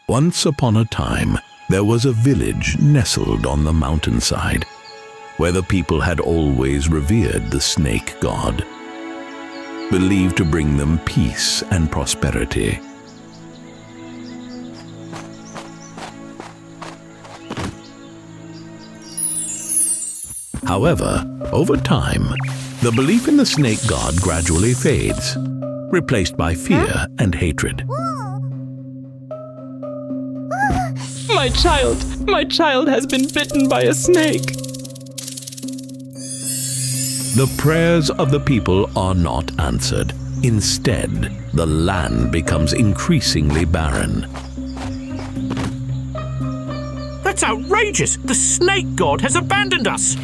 Once upon a time, there was a village nestled on the mountainside, where the people had always revered the snake god, believed to bring them peace and prosperity. However, over time, the belief in the snake god gradually fades, replaced by fear and hatred. My child has been bitten by a snake. The prayers of the people are not answered. Instead, the land becomes increasingly barren. That's outrageous! The snake god has abandoned us!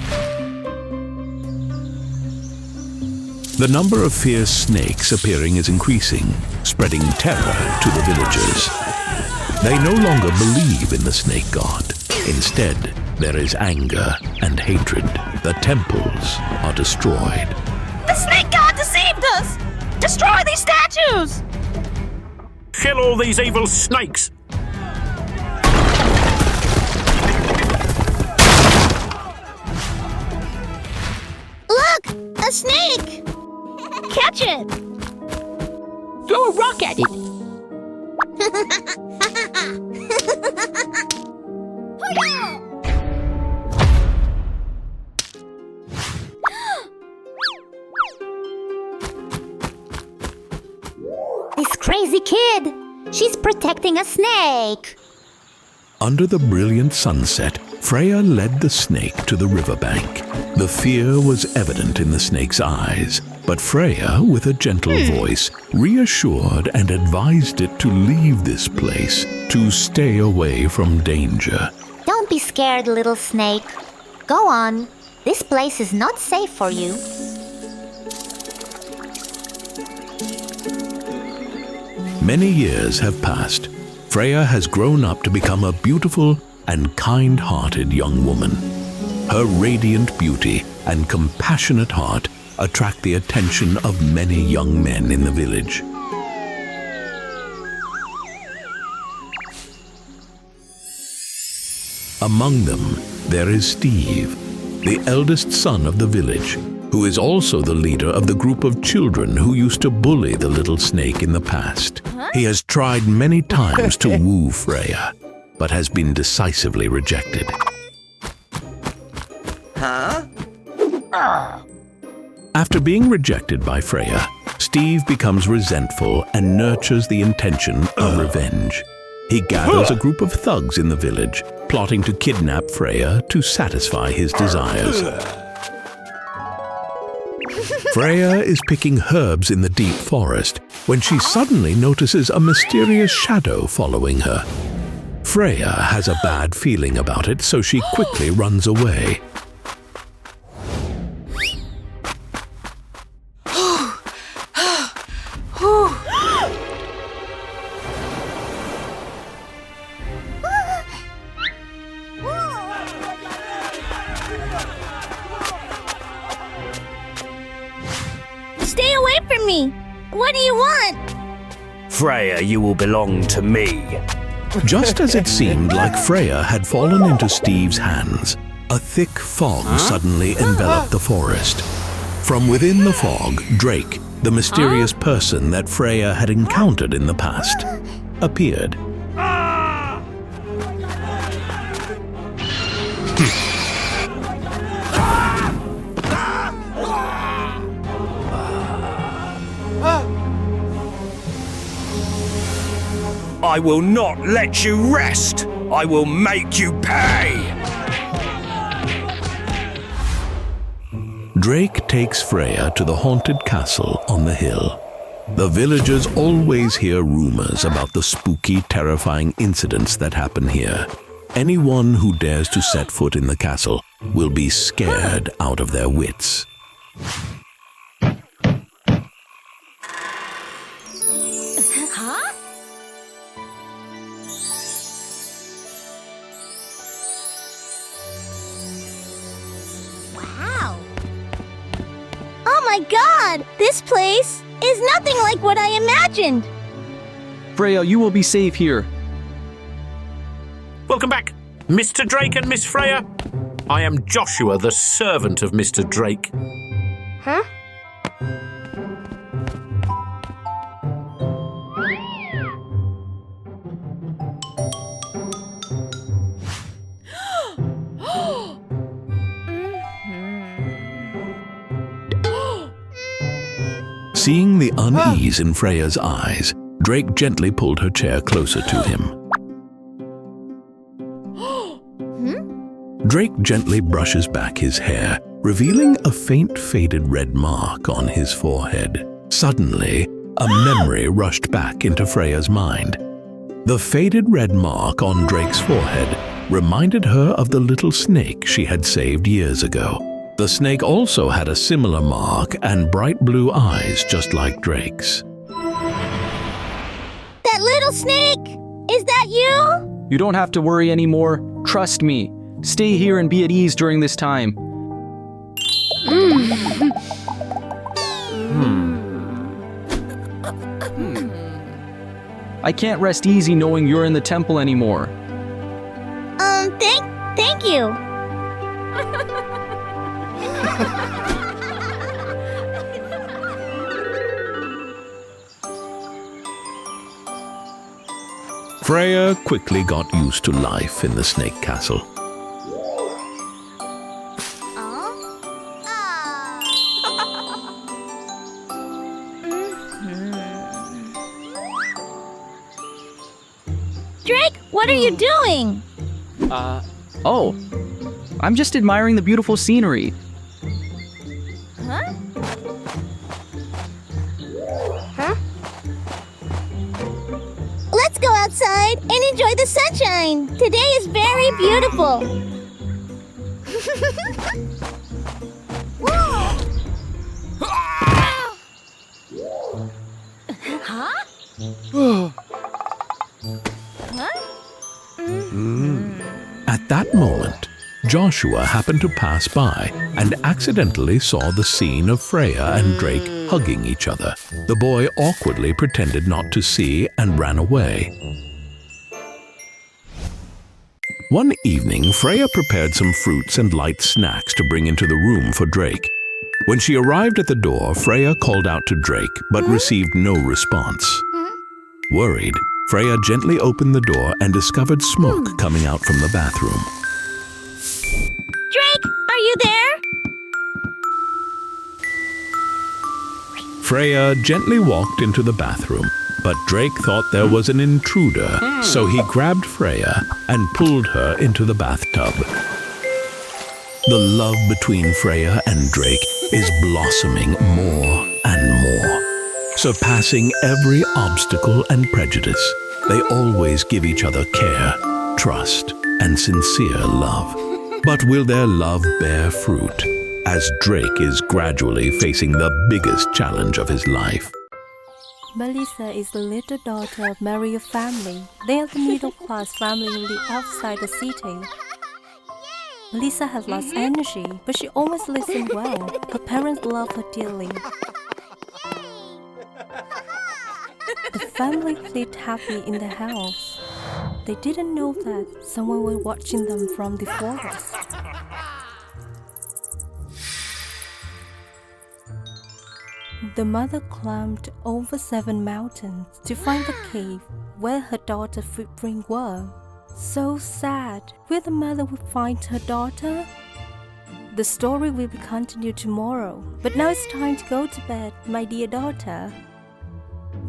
The number of fierce snakes appearing is increasing, spreading terror to the villagers. They no longer believe in the snake god. Instead, there is anger and hatred. The temples are destroyed. The snake god deceived us! Destroy these statues! Kill all these evil snakes! Look! A snake! Catch it! Throw a rock at it. This crazy kid! She's protecting a snake! Under the brilliant sunset, Freya led the snake to the riverbank. The fear was evident in the snake's eyes, but Freya, with a gentle voice, reassured and advised it to leave this place, to stay away from danger. Don't be scared, little snake. Go on. This place is not safe for you. Many years have passed. Freya has grown up to become a beautiful and kind-hearted young woman. Her radiant beauty and compassionate heart attract the attention of many young men in the village. Among them, there is Steve, the eldest son of the village, who is also the leader of the group of children who used to bully the little snake in the past. He has tried many times to woo Freya, but has been decisively rejected. After being rejected by Freya, Steve becomes resentful and nurtures the intention of revenge. He gathers a group of thugs in the village, plotting to kidnap Freya to satisfy his desires. Freya is picking herbs in the deep forest when she suddenly notices a mysterious shadow following her. Freya has a bad feeling about it, so she quickly runs away. Stay away from me! What do you want? Freya, you will belong to me. Just as it seemed like Freya had fallen into Steve's hands, a thick fog suddenly enveloped the forest. From within the fog, Drake, the mysterious person that Freya had encountered in the past, appeared. I will not let you rest! I will make you pay! Drake takes Freya to the haunted castle on the hill. The villagers always hear rumors about the spooky, terrifying incidents that happen here. Anyone who dares to set foot in the castle will be scared out of their wits. Oh my god! This place is nothing like what I imagined! Freya, you will be safe here. Welcome back, Mr. Drake and Miss Freya. I am Joshua, the servant of Mr. Drake. Huh? Seeing the unease in Freya's eyes, Drake gently pulled her chair closer to him. Drake gently brushes back his hair, revealing a faint faded red mark on his forehead. Suddenly, a memory rushed back into Freya's mind. The faded red mark on Drake's forehead reminded her of the little snake she had saved years ago. The snake also had a similar mark and bright blue eyes just like Drake's. That little snake! Is that you? You don't have to worry anymore. Trust me. Stay here and be at ease during this time. I can't rest easy knowing you're in the temple anymore. Thank you. Freya quickly got used to life in the snake castle. Drake, what are you doing? Oh, I'm just admiring the beautiful scenery. Huh? Let's go outside and enjoy the sunshine. Today is very beautiful. At that moment, Joshua happened to pass by and accidentally saw the scene of Freya and Drake hugging each other. The boy awkwardly pretended not to see and ran away. One evening, Freya prepared some fruits and light snacks to bring into the room for Drake. When she arrived at the door, Freya called out to Drake but received no response. Worried, Freya gently opened the door and discovered smoke coming out from the bathroom. Drake, are you there? Freya gently walked into the bathroom, but Drake thought there was an intruder, so he grabbed Freya and pulled her into the bathtub. The love between Freya and Drake is blossoming more and more. Surpassing every obstacle and prejudice, they always give each other care, trust, and sincere love. But will their love bear fruit, as Drake is gradually facing the biggest challenge of his life? Melissa is the little daughter of Maria's family. They are the middle-class family who live outside the city. Melissa has lost energy, but she always listens well. Her parents love her dearly. The family lived happily in the house. They didn't know that someone was watching them from the forest. The mother climbed over 7 mountains to find the cave where her daughter's footprints were. So sad. Will the mother find her daughter? The story will be continued tomorrow. But now it's time to go to bed, my dear daughter.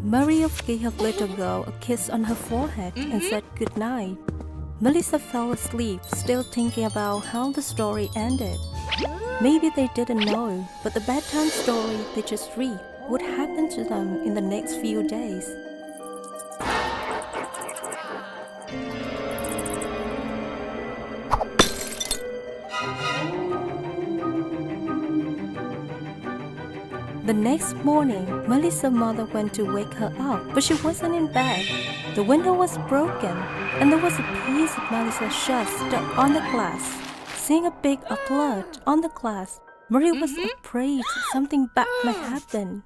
Maria gave her little girl a kiss on her forehead and said good night. Melissa fell asleep, still thinking about how the story ended. Maybe they didn't know, but the bedtime story they just read would happen to them in the next few days. The next morning, Melissa's mother went to wake her up, but she wasn't in bed. The window was broken, and there was a piece of Melissa's shirt stuck on the glass. Seeing a big blood on the glass, Marie was afraid something bad might happen.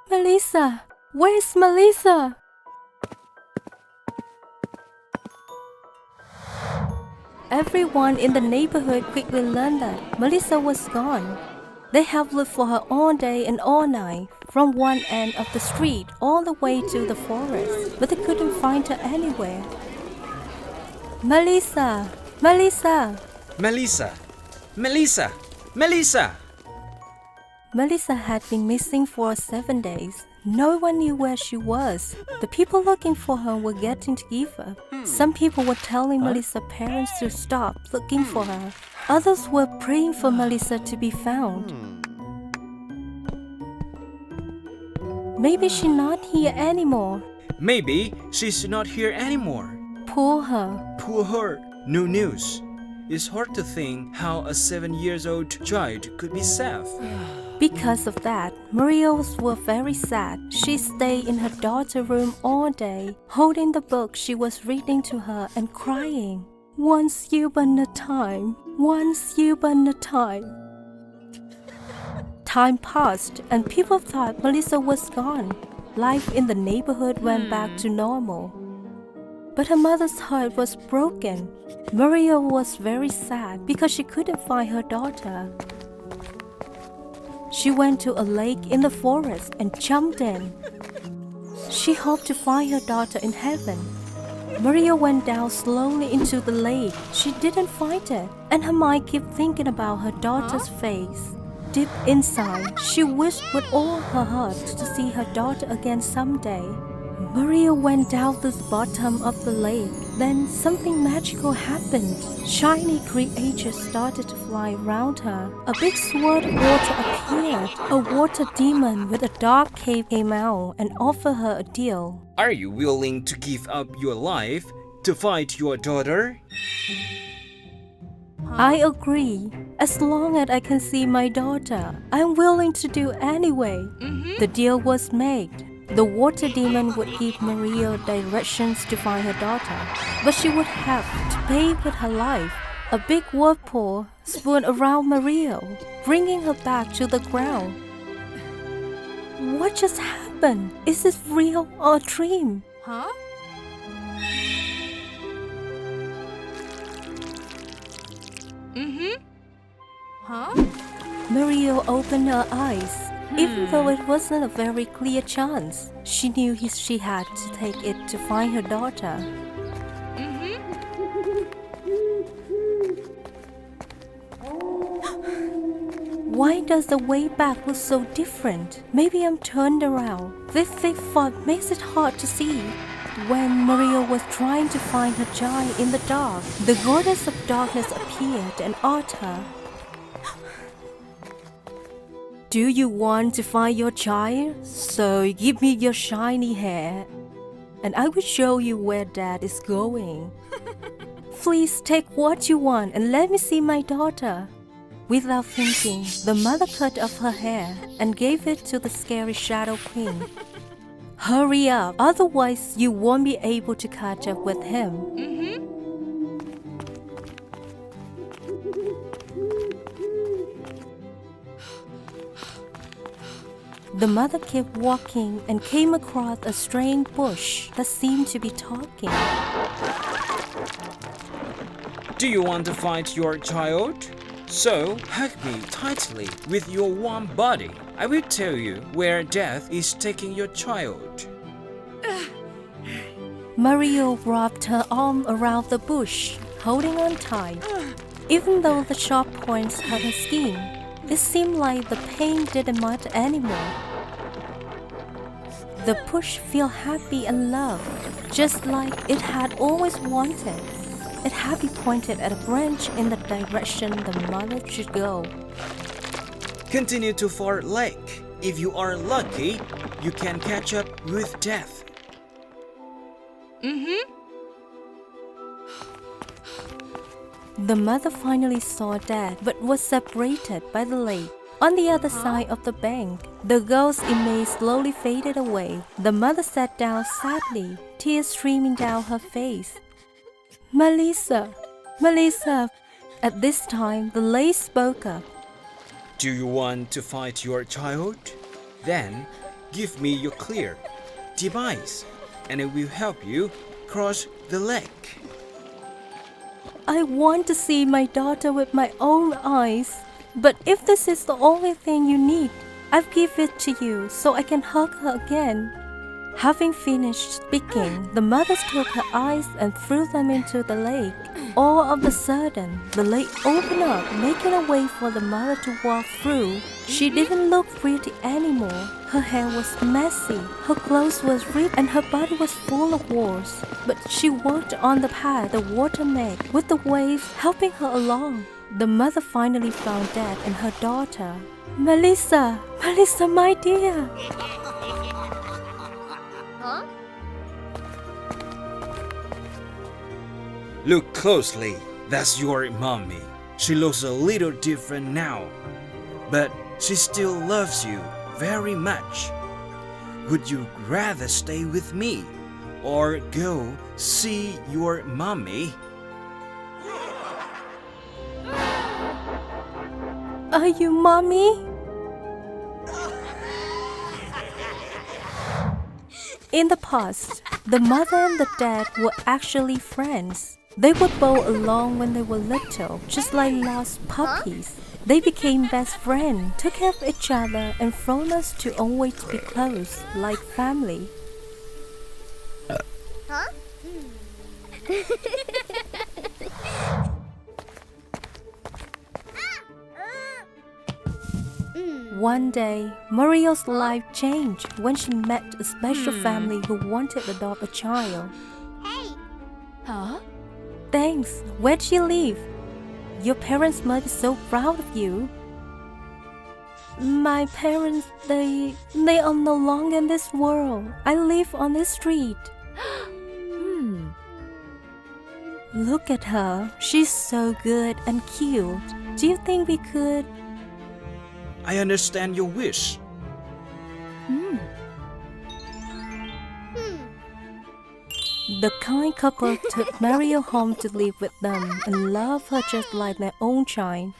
Melissa! Where's Melissa? Everyone in the neighborhood quickly learned that Melissa was gone. They have looked for her all day and all night, from one end of the street all the way to the forest, but they couldn't find her anywhere. Melissa! Melissa! Melissa! Melissa! Melissa! Melissa had been missing for 7 days. No one knew where she was. The people looking for her were getting to give up. Some people were telling Melissa's parents to stop looking for her. Others were praying for Melissa to be found. Maybe she's not here anymore. Maybe she's not here anymore. Poor her. Poor her. No news. It's hard to think how a 7-year-old child could be safe. Because of that, Maria was very sad. She stayed in her daughter's room all day, holding the book she was reading to her and crying. Once upon a time, once upon a time. Time passed and people thought Melissa was gone. Life in the neighborhood went back to normal. But her mother's heart was broken. Maria was very sad because she couldn't find her daughter. She went to a lake in the forest and jumped in. She hoped to find her daughter in heaven. Maria went down slowly into the lake. She didn't find it, and her mind kept thinking about her daughter's face. Deep inside, she wished with all her heart to see her daughter again someday. Maria went down to the bottom of the lake. Then something magical happened. Shiny creatures started to fly around her. A big swirl of water appeared. A water demon with a dark cape came out and offered her a deal. Are you willing to give up your life to find your daughter? I agree. As long as I can see my daughter, I'm willing to do anyway. The deal was made. The water demon would give Maria directions to find her daughter, but she would have to pay with her life. A big whirlpool spun around Maria, bringing her back to the ground. What just happened? Is this real or a dream? Maria opened her eyes. Even though it wasn't a very clear chance, she knew she had to take it to find her daughter. Why does the way back look so different? Maybe I'm turned around. This thick fog makes it hard to see. When Maria was trying to find her child in the dark, the goddess of darkness appeared and asked her, "Do you want to find your child? So give me your shiny hair, and I will show you where Dad is going. Please take what you want and let me see my daughter." Without thinking, the mother cut off her hair and gave it to the scary Shadow Queen. "Hurry up, otherwise you won't be able to catch up with him." The mother kept walking and came across a strange bush that seemed to be talking. Do you want to find your child? So hug me tightly with your warm body. I will tell you where death is taking your child. Maria wrapped her arm around the bush, holding on tight. Even though the sharp points hurt her skin, it seemed like the pain didn't matter anymore. The bush felt happy and loved, just like it had always wanted. It happy pointed at a branch in the direction the mother should go. Continue to far lake. If you are lucky, you can catch up with death. The mother finally saw Dad, but was separated by the lake. On the other side of the bank, the girl's image slowly faded away. The mother sat down sadly, tears streaming down her face. "Melissa, Melissa." At this time, the lake spoke up. Do you want to find your child? Then give me your clear device, and it will help you cross the lake. I want to see my daughter with my own eyes. But if this is the only thing you need, I'll give it to you so I can hug her again." Having finished speaking, the mother took her eyes and threw them into the lake. All of a sudden, the lake opened up, making a way for the mother to walk through. She didn't look pretty anymore. Her hair was messy, her clothes were ripped, and her body was full of warts. But she walked on the path the water made, with the waves helping her along. The mother finally found Dad and her daughter. "Melissa, Melissa, my dear." Look closely. That's your mommy. She looks a little different now, but she still loves you very much. Would you rather stay with me or go see your mommy? Are you Mommy? In the past, the mother and the dad were actually friends. They would bow along when they were little, just like lost puppies. They became best friends, took care of each other, and promised to always be close, like family. One day, Mariel's life changed when she met a special family who wanted to adopt a child. Thanks. Where'd you live? Your parents must be so proud of you. My parents, they are no longer in this world. I live on this street. Look at her. She's so good and cute. Do you think we could? I understand your wish. The kind couple took Mariel home to live with them and love her just like their own child.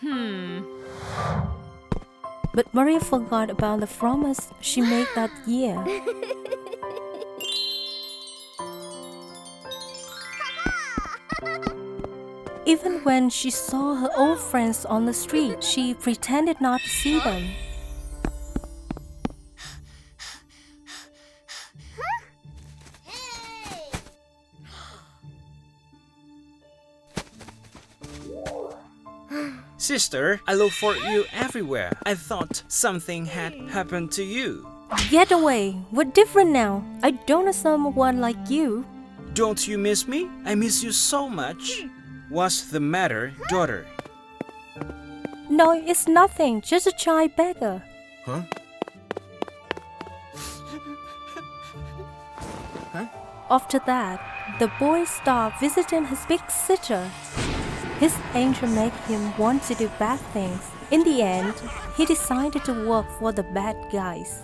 But Mariel forgot about the promise she made that year. Even when she saw her old friends on the street, she pretended not to see them. Sister, I look for you everywhere. I thought something had happened to you. Get away! We're different now. I don't know someone like you. Don't you miss me? I miss you so much. What's the matter, daughter? No, it's nothing. Just a child beggar. Huh? After that, the boy stopped visiting his big sister. His anger made him want to do bad things. In the end, he decided to work for the bad guys.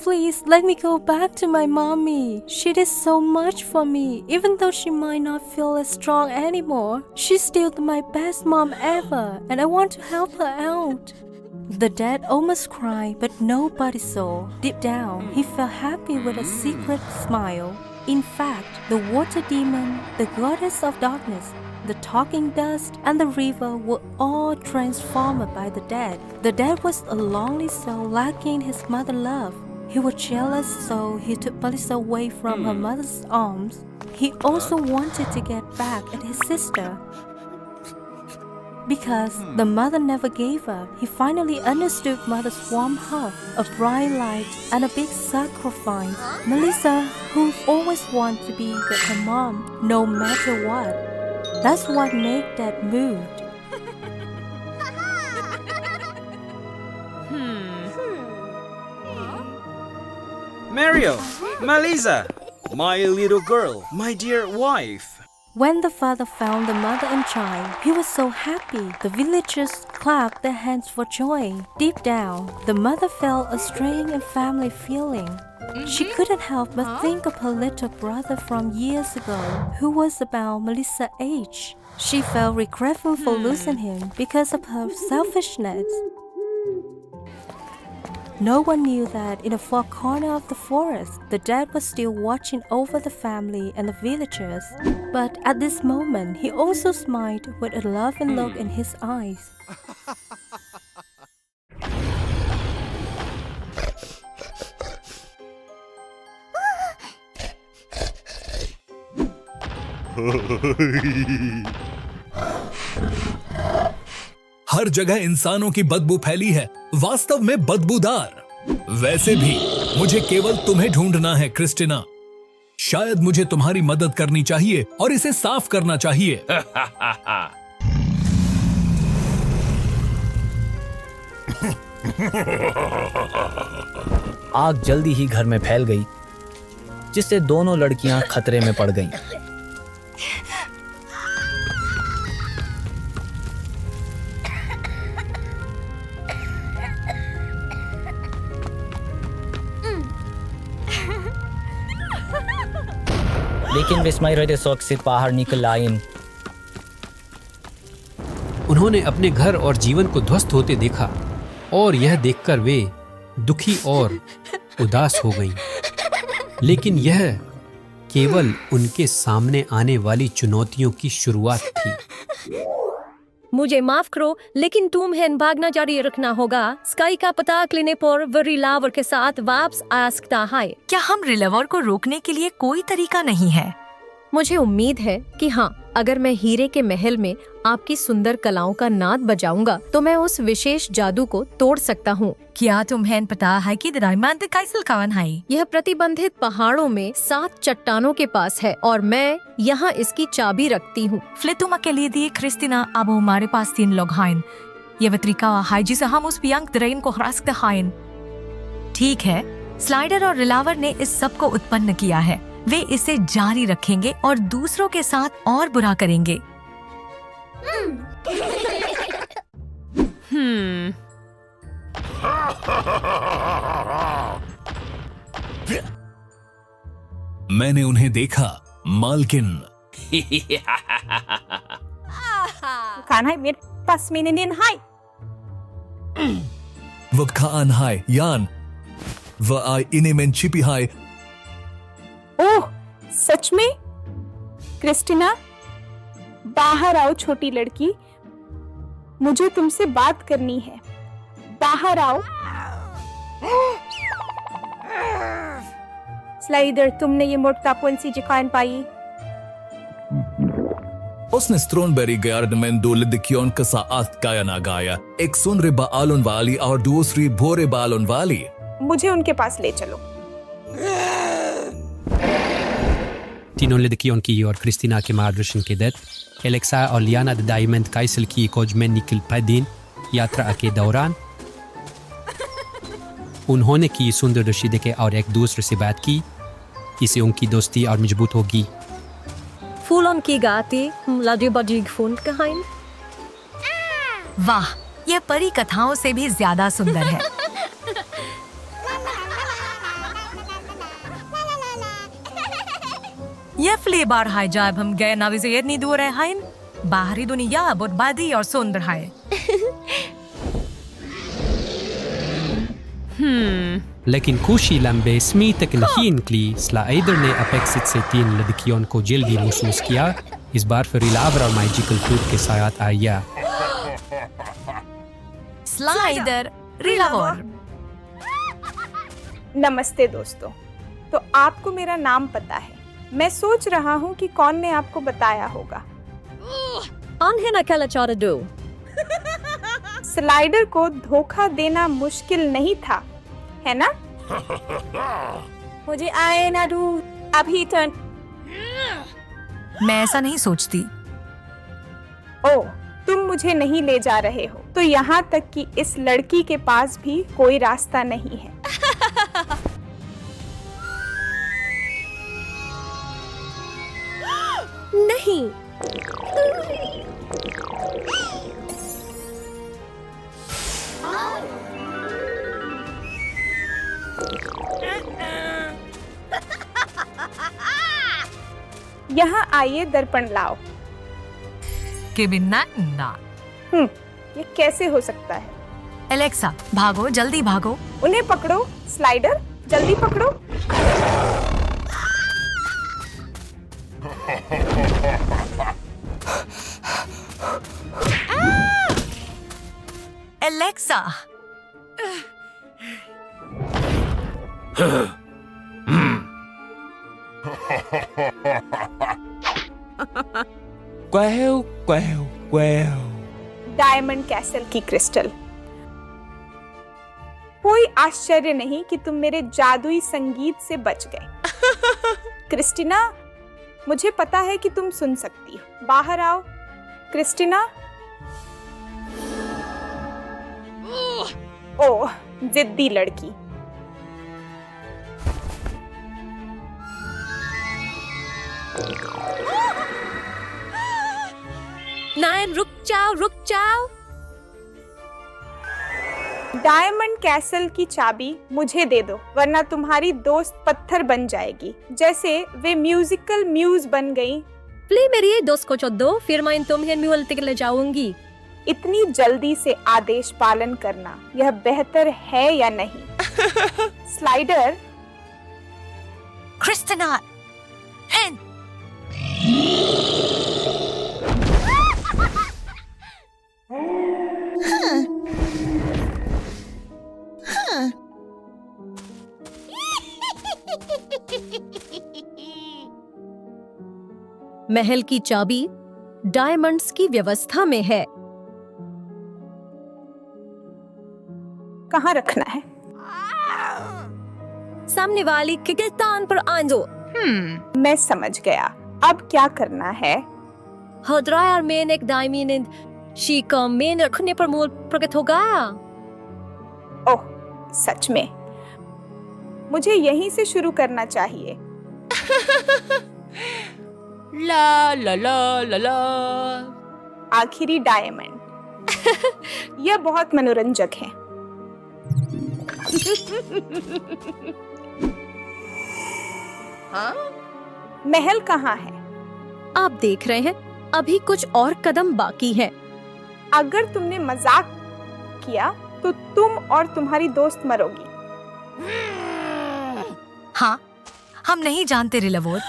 Please let me go back to my mommy. She did so much for me. Even though she might not feel as strong anymore, she's still my best mom ever, and I want to help her out. The dad almost cried, but nobody saw. Deep down, he felt happy with a secret smile. In fact, the water demon, the goddess of darkness, the talking dust, and the river were all transformed by the dad. The dad was a lonely soul lacking his mother's love. He was jealous, so he took Melissa away from her mother's arms. He also wanted to get back at his sister. Because the mother never gave up, he finally understood mother's warm hug, a bright light, and a big sacrifice. Melissa, who always wanted to be with her mom, no matter what. That's what made Dad moved. Mariel, Melissa, my little girl, my dear wife. When the father found the mother and child, he was so happy. The villagers clapped their hands for joy. Deep down, the mother felt a strange and family feeling. She couldn't help but think of her little brother from years ago, who was about Melissa's age. She felt regretful for losing him because of her selfishness. No one knew that in a far corner of the forest, the dad was still watching over the family and the villagers. But at this moment, he also smiled with a loving look in his eyes. हर जगह इंसानों की बदबू फैली है, वास्तव में बदबूदार। वैसे भी मुझे केवल तुम्हें ढूंढना है क्रिस्टिना। शायद मुझे तुम्हारी मदद करनी चाहिए और इसे साफ करना चाहिए। आग जल्दी ही घर में फैल गई, जिससे दोनों लड़कियां खतरे में पड़ गईं। लेकिन विस्मय हृदय शौक से बाहर निकल आईं। उन्होंने अपने घर और जीवन को ध्वस्त होते देखा और यह देखकर वे दुखी और उदास हो गईं। लेकिन यह केवल उनके सामने आने वाली चुनौतियों की शुरुआत थी। मुझे माफ करो, लेकिन तुम्हें भागना जारी रखना होगा। स्काई का पता लेने पर वो रिलावर के साथ वापस आ सकता है। क्या हम रिलावर को रोकने के लिए कोई तरीका नहीं है? मुझे उम्मीद है कि हाँ, अगर मैं हीरे के महल में आपकी सुंदर कलाओं का नाद बजाऊंगा तो मैं उस विशेष जादू को तोड़ सकता हूँ। क्या तुम्हें पता है कि डायमंड काइसल कौन है? यह प्रतिबंधित पहाड़ों में 7 चट्टानों के पास है और मैं यहाँ इसकी चाबी रखती हूँ। तुम अकेले दिए क्रिस्टिना, अब हमारे पास 3 लोग हैं। यह वो तरीका है जिसे हम उस यंग ड्रेन को हरा सकते हैं। ठीक है, स्लाइडर और रिलावर ने इस सब को उत्पन्न किया है। वे इसे जारी रखेंगे और दूसरों के साथ और बुरा करेंगे। मैंने उन्हें देखा, मालकिन। वो खान हाय यान, वो आई इन्हें में छिपी हाय। ओह, सच में? क्रिस्टिना, बाहर आओ छोटी लड़की, मुझे तुमसे बात करनी है। बाहर आओ। स्लाइडर, तुमने ये मोटा कौन सी जिकान पाई? उसने स्ट्रॉबेरी गार्डन में 2 लड़कियों के साथ गाना गाया, एक सुनहरे बालों वाली और दूसरी भूरे बालों वाली। मुझे उनके पास ले चलो। तीनों लड़कियों की और क्रिस्टिना के मार्गदर्शन के तहत एलेक्सा और लियाना डायमंड काइसल की खोज में निकल पड़े। दिन यात्रा के दौरान उन्होंने की सुंदर दृश्य देखे और एक दूसरे से बात की। इससे उनकी दोस्ती और मजबूत होगी। फूलों की गाती लाडीबाजी फूल कहाइन। वाह, यह परी कथाओं से भी ज्यादा सुंदर है। यह फ्ले बार है जब हम गए नावी से इतनी दूर है। बाहरी दुनिया बहुत बादी और सुंदर है। लेकिन खुशी लंबे समय तक नहीं निकली। स्लाइडर ने अपेक्षित से 3 लड़कियों को जल्दी महसूस किया। इस बार फिर रिलावर और मैजिकल फ्रूट के साथ आया। स्लाइडर, रिलावर। नमस्ते दोस्तों। तो आपको मेरा नाम पता है। मैं सोच रहा हूँ कि कौन ने आपको बताया होगा। स्लाइडर को धोखा देना मुश्किल नहीं था, है ना? मुझे आए ना दूध, अभी टर्न। मैं ऐसा नहीं सोचती। ओह, तुम मुझे नहीं ले जा रहे हो, तो यहाँ तक कि इस लड़की के पास भी कोई रास्ता नहीं है। नहीं। यहाँ आइए, दर्पण लाओ। ये कैसे हो सकता है? एलेक्सा, भागो, जल्दी भागो। उन्हें पकड़ो। स्लाइडर, जल्दी पकड़ो। एलेक्सा। क्वैव क्वैव क्वैव। डायमंड कैसल की क्रिस्टल। कोई आश्चर्य नहीं कि तुम मेरे जादुई संगीत से बच गए। क्रिस्टिना, मुझे पता है कि तुम सुन सकती हो। बाहर आओ। क्रिस्टिना। ओह, जिद्दी लड़की। नायन, रुक जाओ, रुक जाओ। डायमंड कैसल की चाबी मुझे दे दो, वरना तुम्हारी दोस्त पत्थर बन जाएगी, जैसे वे म्यूजिकल म्यूज बन गई। प्लीज मेरी दोस्त को दो, फिर मैं तुम्हें म्यूल तक ले जाऊंगी। इतनी जल्दी से आदेश पालन करना यह बेहतर है या नहीं? स्लाइडर। क्रिस्टिना, हेन। महल की चाबी डायमंड्स की व्यवस्था में है। कहाँ रखना है? सामने वाली कितान पर आंदो। मैं समझ गया। अब क्या करना है? हद्रायर में एक डायमंड शीका में रखने पर मूल प्रकट होगा। ओह, सच में? मुझे यहीं से शुरू करना चाहिए। ला ला ला ला ला। आखिरी डायमंड। यह बहुत मनोरंजक है। हाँ? महल कहाँ है? आप देख रहे हैं, अभी कुछ और कदम बाकी है। अगर तुमने मजाक किया तो तुम और तुम्हारी दोस्त मरोगी। हाँ, हम नहीं जानते रिलवोर,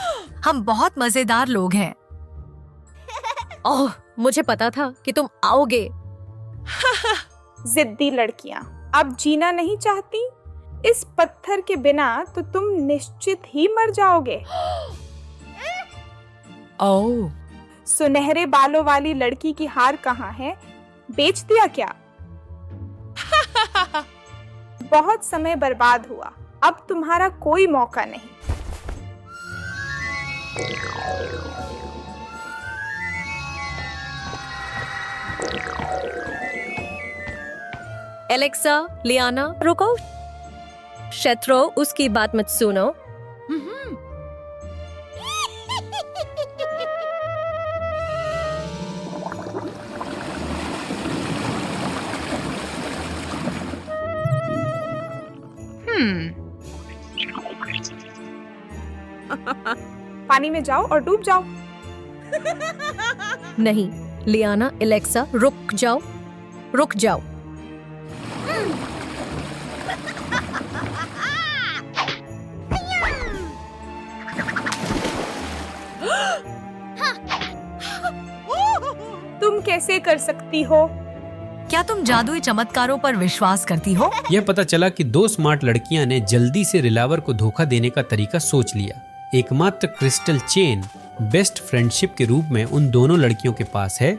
हम बहुत मजेदार लोग हैं। ओह, मुझे पता था कि तुम आओगे। जिद्दी लड़कियां, अब जीना नहीं चाहती? इस पत्थर के बिना तो तुम निश्चित ही मर जाओगे। ओह, सुनहरे बालों वाली लड़की की हार कहाँ है? बेच दिया क्या? बहुत समय बर्बाद हुआ, अब तुम्हारा कोई मौका नहीं। एलेक्सा, लियाना, रुको। शत्रो, उसकी बात मत सुनो। पानी में जाओ और डूब जाओ। नहीं, लियाना, एलेक्सा, रुक जाओ, रुक जाओ। तुम कैसे कर सकती हो? क्या तुम जादुई चमत्कारों पर विश्वास करती हो? यह पता चला कि दो स्मार्ट लड़कियां ने जल्दी से रिलावर को धोखा देने का तरीका सोच लिया। एकमात्र क्रिस्टल चेन बेस्ट फ्रेंडशिप के रूप में उन दोनों लड़कियों के पास है,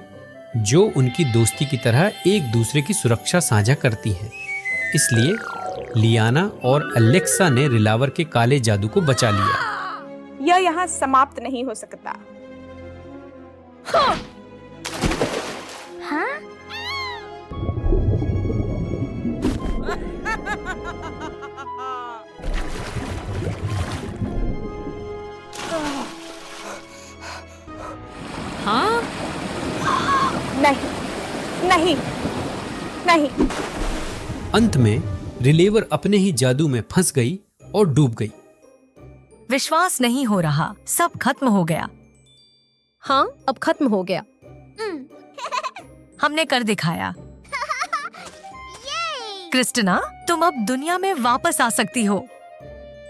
जो उनकी दोस्ती की तरह एक दूसरे की सुरक्षा साझा करती हैं। इसलिए लियाना और अलेक्सा ने रिलावर के काले जादू को बचा लिया। यह यहाँ समाप्त नहीं हो सकता। हाँ? हाँ? नहीं, नहीं, नहीं। अंत में रिलेवर अपने ही जादू में फंस गई और डूब गई। विश्वास नहीं हो रहा, सब खत्म हो गया। हाँ, अब खत्म हो गया। हमने कर दिखाया। क्रिस्टिना, तुम अब दुनिया में वापस आ सकती हो।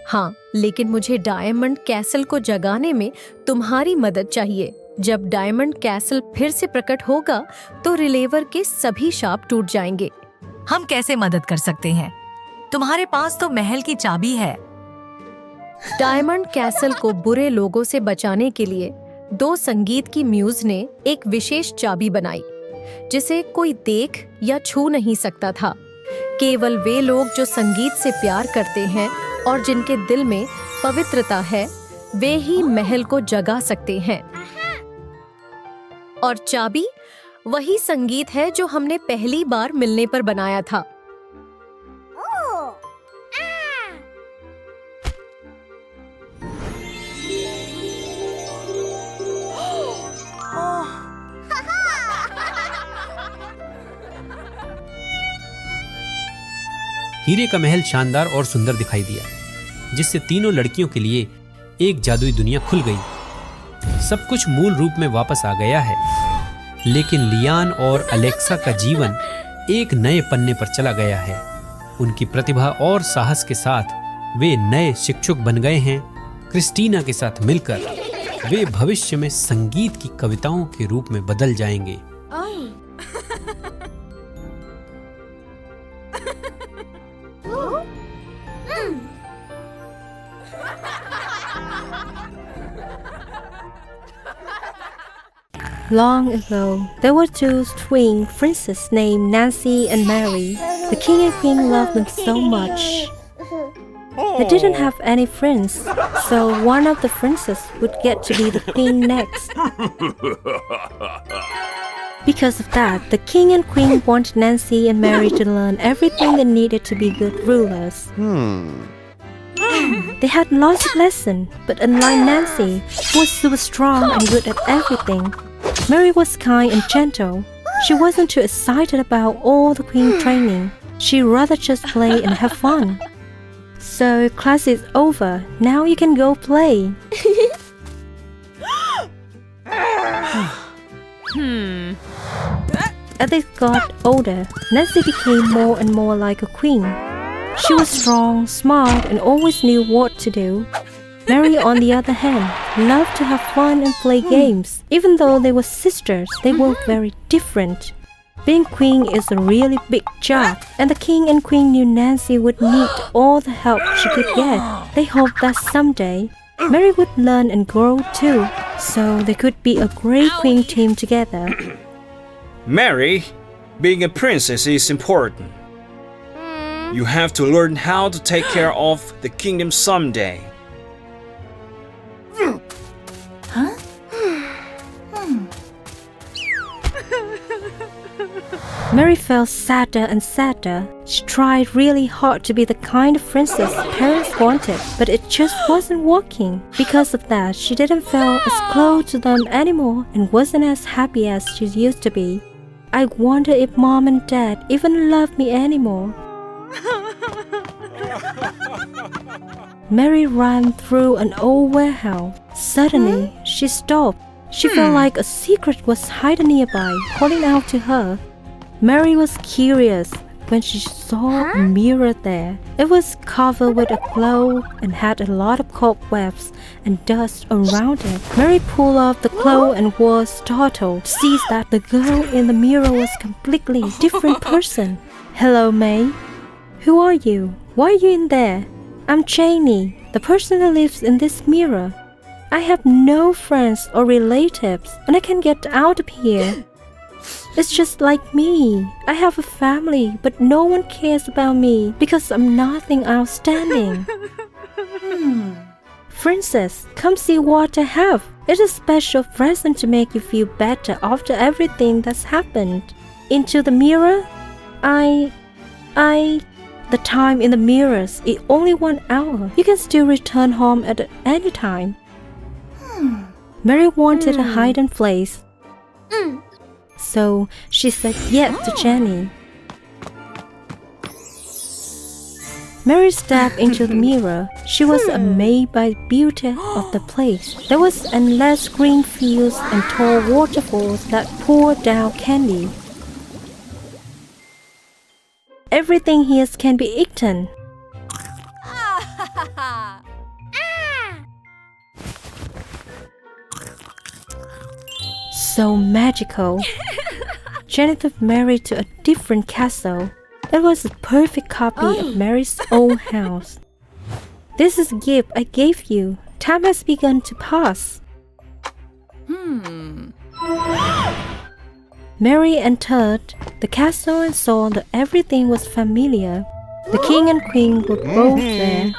हाँ, लेकिन मुझे डायमंड कैसल को जगाने में तुम्हारी मदद चाहिए। जब डायमंड कैसल फिर से प्रकट होगा तो रिलेवर के सभी शाप टूट जाएंगे। हम कैसे मदद कर सकते हैं? तुम्हारे पास तो महल की चाबी है। डायमंड कैसल को बुरे लोगों से बचाने के लिए 2 संगीत की म्यूज ने एक विशेष चाबी बनाई जिसे कोई देख या छू नहीं सकता था। केवल वे लोग जो संगीत से प्यार करते हैं और जिनके दिल में पवित्रता है, वे ही महल को जगा सकते हैं। और चाबी वही संगीत है जो हमने पहली बार मिलने पर बनाया था। हीरे का महल शानदार और सुंदर दिखाई दिया, जिससे तीनों लड़कियों के लिए एक जादुई दुनिया खुल गई। सब कुछ मूल रूप में वापस आ गया है, लेकिन लियान और अलेक्सा का जीवन एक नए पन्ने पर चला गया है। उनकी प्रतिभा और साहस के साथ वे नए शिक्षक बन गए हैं। क्रिस्टीना के साथ मिलकर वे भविष्य में संगीत की कविताओं के रूप में बदल जाएंगे। Long ago, there were 2 twin princes named Nancy and Mary. The king and queen loved them so much. They didn't have any friends, so one of the princes would get to be the queen next. Because of that, the king and queen wanted Nancy and Mary to learn everything they needed to be good rulers. They had lots of lessons, but unlike Nancy, who was super strong and good at everything, Mary was kind and gentle. She wasn't too excited about all the queen training. She rather just play and have fun. So, class is over. Now you can go play. As they got older, Nancy became more and more like a queen. She was strong, smart, and always knew what to do. Mary, on the other hand, loved to have fun and play games. Even though they were sisters, they were very different. Being queen is a really big job, and the king and queen knew Nancy would need all the help she could get. They hoped that someday Mary would learn and grow too, so they could be a great queen team together. Mary, being a princess is important. You have to learn how to take care of the kingdom someday. Mary felt sadder and sadder. She tried really hard to be the kind of princess parents wanted, but it just wasn't working. Because of that, she didn't feel as close to them anymore and wasn't as happy as she used to be. I wonder if mom and dad even love me anymore. Mary ran through an old warehouse. Suddenly, she stopped. She felt like a secret was hiding nearby, calling out to her. Mary was curious when she saw a mirror there. It was covered with a glow and had a lot of cobwebs and dust around it. Mary pulled off the glow and was startled to see that the girl in the mirror was a completely different person. Hello, May. Who are you? Why are you in there? I'm Janie, the person who lives in this mirror. I have no friends or relatives, and I can't get out of here. It's just like me. I have a family, but no one cares about me because I'm nothing outstanding. Princess, come see what I have. It's a special present to make you feel better after everything that's happened. Into the mirror? The time in the mirrors is only 1 hour. You can still return home at any time. Mary wanted a hiding place. So she said yes to Jenny. Mary stepped into the mirror. She was amazed by the beauty of the place. There was endless green fields and tall waterfalls that poured down candy. Everything here can be eaten. So magical. Janet was married to a different castle. It was a perfect copy of Mary's old house. This is a gift I gave you. Time has begun to pass. Mary entered the castle and saw that everything was familiar. The king and queen were both there.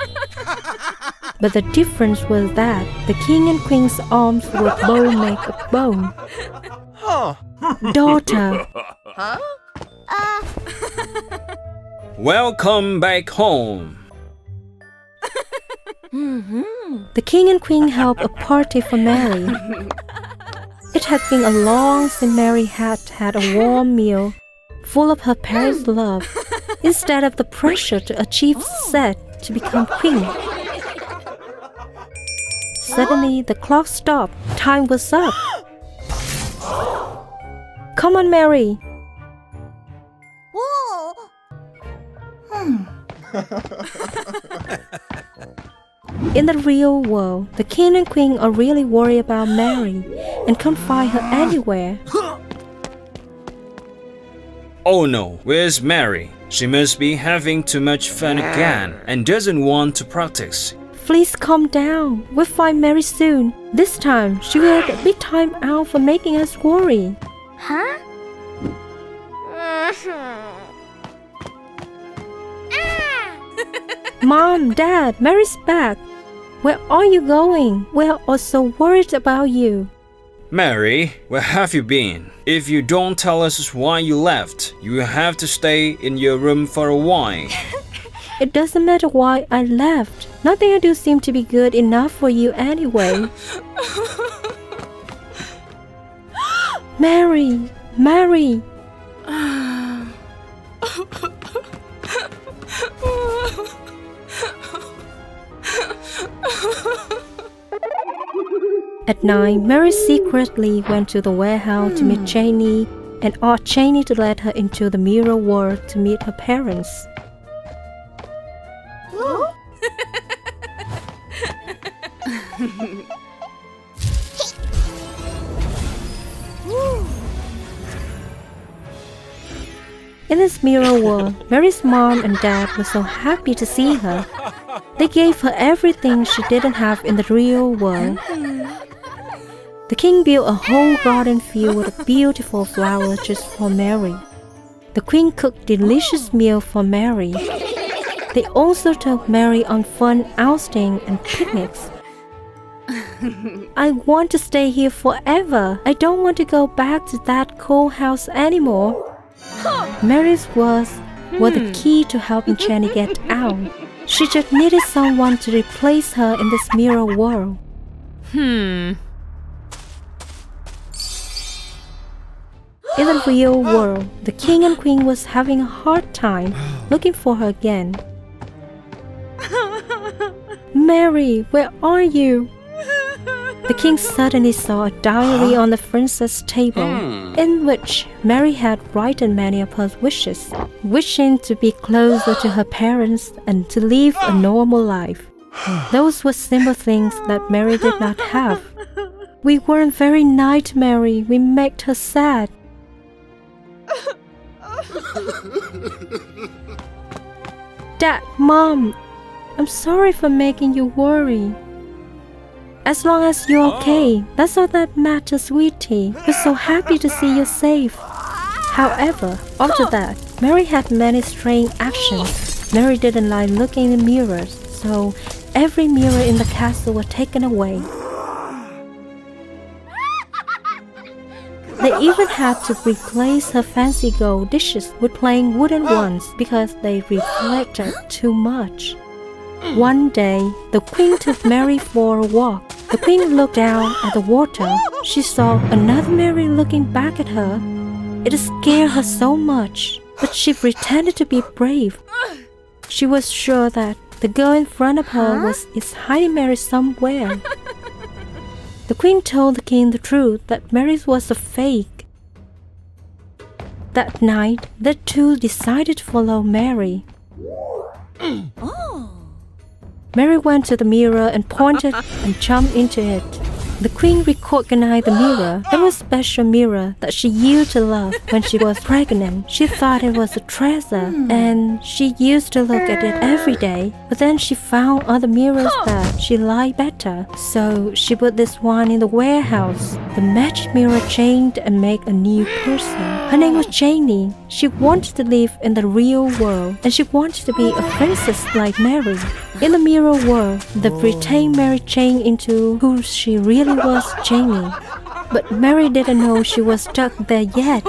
But the difference was that the king and queen's arms were both made of bone. Daughter. Welcome back home. The king and queen held a party for Mary. It had been a long since Mary had had a warm meal full of her parents' love instead of the pressure to achieve success to become queen. Suddenly, the clock stopped. Time was up. Come on, Mary. In the real world, the king and queen are really worried about Mary and can't find her anywhere. Oh no, where's Mary? She must be having too much fun again and doesn't want to practice. Please calm down. We'll find Mary soon. This time, she will get a big time out for making us worry. Huh? Mom, Dad, Mary's back. Where are you going? We're all so worried about you. Mary, where have you been? If you don't tell us why you left, you will have to stay in your room for a while. It doesn't matter why I left. Nothing I do seems to be good enough for you anyway. Mary, Mary. At night, Mary secretly went to the warehouse to meet Janie and asked Janie to let her into the mirror world to meet her parents. In this mirror world, Mary's mom and dad were so happy to see her. They gave her everything she didn't have in the real world. The king built a whole garden filled with beautiful flowers just for Mary. The queen cooked delicious meals for Mary. They also took Mary on fun outings and picnics. I want to stay here forever. I don't want to go back to that cold house anymore. Mary's words were the key to helping Jenny get out. She just needed someone to replace her in this mirror world. In the real world, the king and queen was having a hard time looking for her again. Mary, where are you? The king suddenly saw a diary on the princess' table, in which Mary had written many of her wishes, wishing to be closer to her parents and to live a normal life. Those were simple things that Mary did not have. We weren't very nice to Mary. We made her sad. Dad, Mom, I'm sorry for making you worry. As long as you're okay, that's all that matters, sweetie. We're so happy to see you safe. However, after that, Mary had many strange actions. Mary didn't like looking in mirrors, so every mirror in the castle was taken away. They even had to replace her fancy gold dishes with plain wooden ones because they reflected too much. One day, the queen took Mary for a walk. The queen looked down at the water. She saw another Mary looking back at her. It scared her so much, but she pretended to be brave. She was sure that the girl in front of her is hiding Mary somewhere. The queen told the king the truth, that Mary was a fake. That night, the two decided to follow Mary. Mary went to the mirror and pointed and jumped into it. The queen recognized the mirror. It was a special mirror that she used to love when she was pregnant. She thought it was a treasure and she used to look at it every day. But then she found other mirrors that she liked better. So she put this one in the warehouse. The magic mirror changed and made a new person. Her name was Janie. She wanted to live in the real world and she wanted to be a princess like Mary. In the mirror world, the pretend Mary changed into who she really was, Janie. But Mary didn't know she was stuck there yet.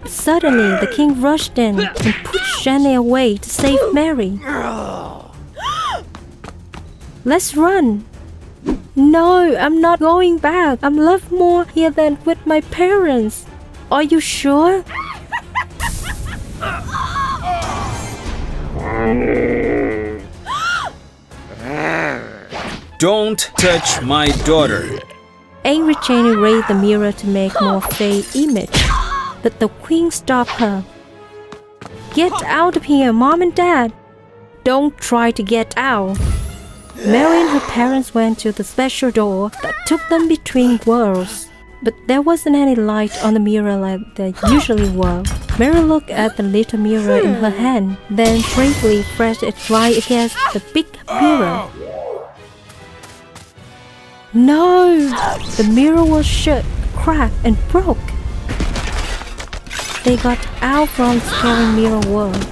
Suddenly, the king rushed in and pushed Janie away to save Mary. Let's run. No, I'm not going back. I'm loved more here than with my parents. Are you sure? Don't touch my daughter. Angry Janie raised the mirror to make more fake image, but the queen stopped her. Get out of here, Mom and Dad. Don't try to get out. Mary and her parents went to the special door that took them between worlds. But there wasn't any light on the mirror like there usually were. Mary looked at the little mirror in her hand, then bravely pressed it right against the big mirror. No! The mirror was shut, cracked, and broke. They got out from the scary mirror world.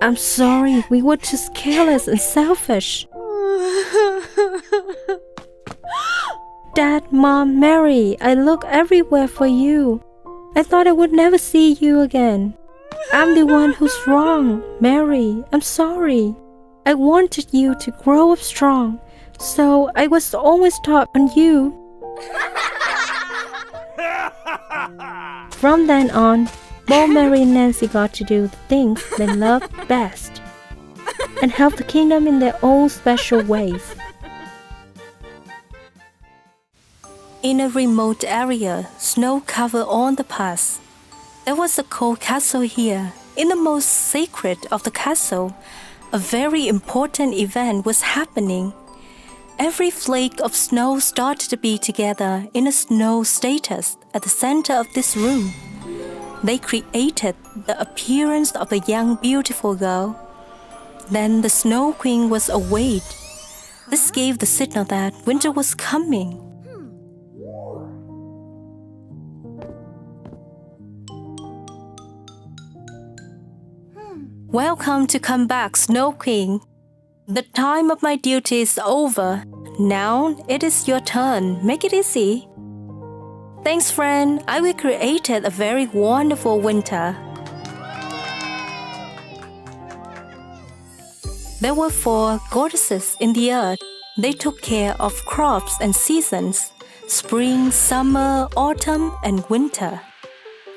I'm sorry, we were just careless and selfish. Dad, Mom, Mary, I look everywhere for you. I thought I would never see you again. I'm the one who's wrong. Mary, I'm sorry. I wanted you to grow up strong, so I was always taught on you. From then on, both Mary and Nancy got to do the things they loved best and help the kingdom in their own special ways. In a remote area, snow covered all the paths. There was a cold castle here. In the most sacred of the castle, a very important event was happening. Every flake of snow started to be together in a snow status at the center of this room. They created the appearance of a young, beautiful girl. Then the Snow Queen was awake. This gave the signal that winter was coming. Welcome to come back, Snow Queen. The time of my duty is over. Now it is your turn. Make it easy. Thanks, friend. I will create a very wonderful winter. There were 4 goddesses in the earth. They took care of crops and seasons: spring, summer, autumn, and winter.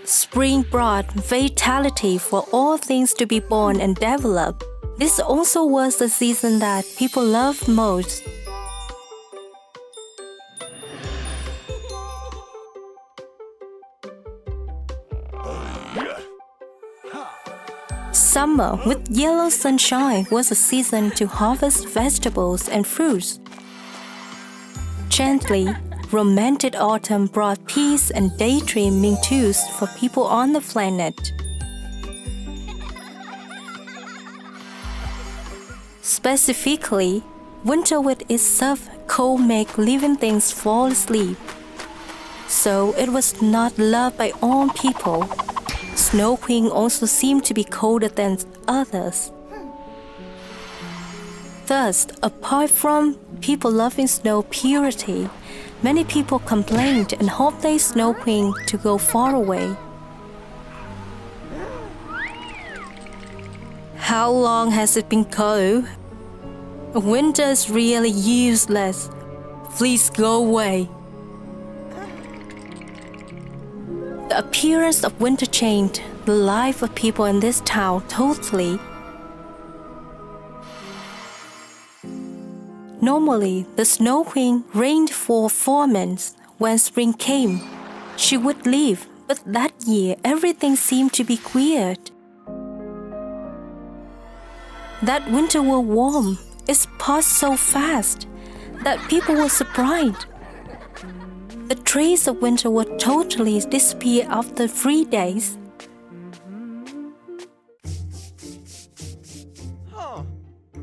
Spring brought vitality for all things to be born and develop. This also was the season that people loved most. Summer with yellow sunshine was a season to harvest vegetables and fruits. Gently, romantic autumn brought peace and daydreaming tools for people on the planet. Specifically, winter with its soft cold make living things fall asleep. So it was not loved by all people. Snow Queen also seemed to be colder than others. Thus, apart from people loving snow purity, many people complained and hoped the Snow Queen to go far away. How long has it been cold? Winter is really useless. Please go away. The appearance of winter changed the life of people in this town totally. Normally, the Snow Queen reigned for 4 months, when spring came, she would leave, but that year everything seemed to be weird. That winter was warm. It passed so fast that people were surprised. The trees of winter would totally disappear after 3 days.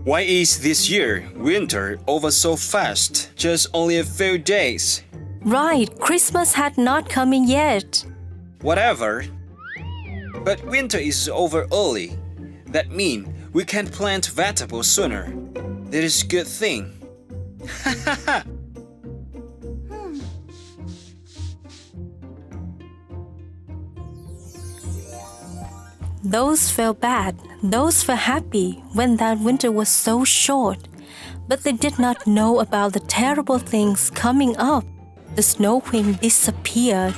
Why is this year winter over so fast? Just only a few days. Right, Christmas had not come in yet. Whatever. But winter is over early. That means we can plant vegetables sooner. That is a good thing. Those felt bad, those felt happy when that winter was so short. But they did not know about the terrible things coming up. The Snow Queen disappeared.